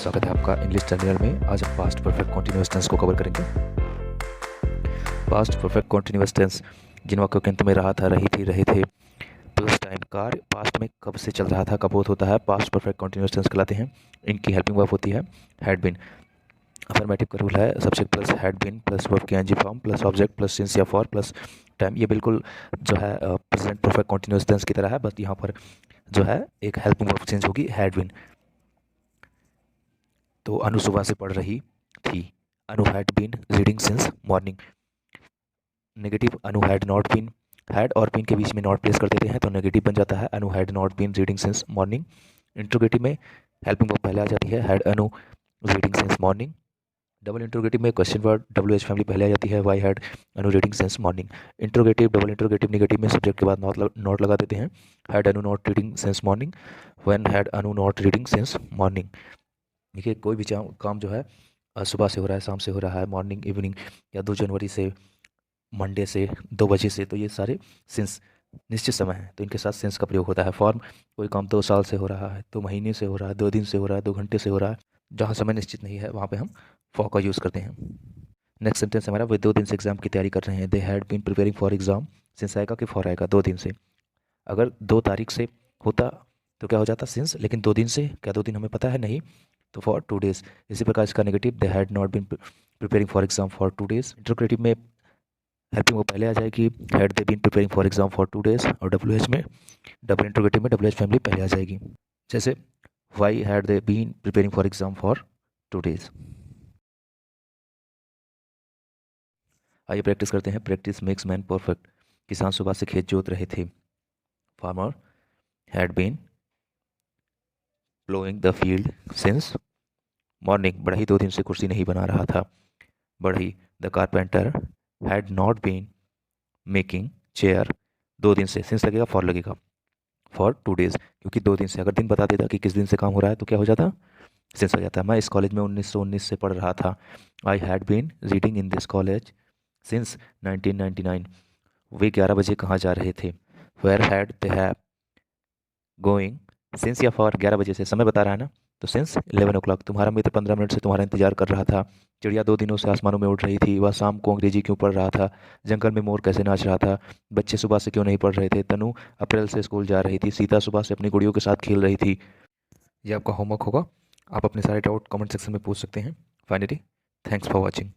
स्वागत है आपका इंग्लिश टर्मिनल में। आज हम पास्ट परफेक्ट कॉन्टिन्यूअस टेंस को कवर करेंगे। पास्ट परफेक्ट कॉन्टिन्यूअस टेंस जिन वाक्यों के अंत में रहा था, रही थी, रहे थे, प्लस टाइम कार्य पास्ट में कब से चल रहा था, कब होता है, पास्ट परफेक्ट कॉन्टिन्यूअस टेंस कहलाते हैं। इनकी हेल्पिंग वर्ब होती है हैड बीन। अफर्मेटिव का रूल है subject plus had been plus verb की ing form plus object plus since या फॉर प्लस टाइम। ये बिल्कुल जो है प्रेजेंट परफेक्ट कॉन्टिन्यूअस टेंस की तरह है, बस यहाँ पर जो है एक हेल्पिंग वर्ब चेंज होगी, हैड बीन। तो अनु सुबह से पढ़ रही थी, Anu had been reading since morning. Negative Anu had not been, had और बीन के बीच में नॉट प्लेस कर देते हैं तो नेगेटिव बन जाता है, Anu had not been reading since morning. Interrogative में हेल्पिंग वर्ब पहले आ जाती है, had Anu reading since morning. Double interrogative में question word W H family पहले आ जाती है, why had Anu reading since morning. Interrogative double interrogative negative में सब्जेक्ट के बाद नॉट लगा देते हैं, had Anu not reading since morning, when had Anu not reading since morning. देखिए कोई भी काम जो है सुबह से हो रहा है, शाम से हो रहा है, मॉर्निंग, इवनिंग, या 2 जनवरी से, मंडे से, 2 बजे से, तो ये सारे सिंस निश्चित समय है तो इनके साथ सिंस का प्रयोग होता है। फॉर्म कोई काम 2 साल से हो रहा है, 2 महीने से हो रहा है, 2 दिन से हो रहा है, 2 घंटे से हो रहा है, जहाँ समय निश्चित नहीं है वहाँ पे हम फॉर का यूज़ करते हैं। नेक्स्ट सेंटेंस हमारा, वे 2 दिन से एग्जाम की तैयारी कर रहे हैं, they had been preparing for exam. Since आएगा कि फॉर आएगा, 2 दिन से। अगर 2 तारीख से होता तो क्या हो जाता सिंस, लेकिन 2 दिन से, क्या 2 दिन हमें पता है नहीं, तो फॉर 2 डेज। इसी प्रकार इसका negative, they had not been preparing for exam for 2 days. Interrogative में हेल्पिंग वो पहले आ जाएगी, had they been preparing for exam for 2 days, और डब्ल्यू एच में डबल इंटरग्रेटिव में डब्ल्यू एच फैमिली पहले आ जाएगी, जैसे why had they been preparing for exam for 2 days. आइए प्रैक्टिस करते हैं। Practice makes man perfect. किसान सुबह से खेत जोत रहे थे, farmer had been ploughing the field since morning. बढ़ई 2 दिन से कुर्सी नहीं बना रहा था, बढ़ई the carpenter had not been making chair 2 दिन से। सिंस लगेगा, फॉर लगेगा, फॉर 2 डेज, क्योंकि 2 दिन से। अगर दिन बता देता कि किस दिन से काम हो रहा है तो क्या हो जाता, सिंस हो जाता है। मैं इस कॉलेज में 1919 से पढ़ रहा था, I had been reading in this college since 1999। वे 11 बजे कहाँ जा रहे थे, where had they have going. Since या फॉर 11 बजे से समय बता रहा है ना, तो सिंस 11 ओ क्लॉक। तुम्हारा मित्र 15 मिनट से तुम्हारा इंतजार कर रहा था, चिड़िया 2 दिनों से आसमानों में उड़ रही थी, वह शाम को अंग्रेजी क्यों पढ़ रहा था, जंगल में मोर कैसे नाच रहा था, बच्चे सुबह से क्यों नहीं पढ़ रहे थे, तनु अप्रैल से स्कूल जा रही थी, सीता सुबह से अपनी गुड़ियों के साथ खेल रही थी। ये आपका होमवर्क होगा, आप अपने सारे डाउट कमेंट सेक्शन में पूछ सकते हैं। Finally thanks for watching.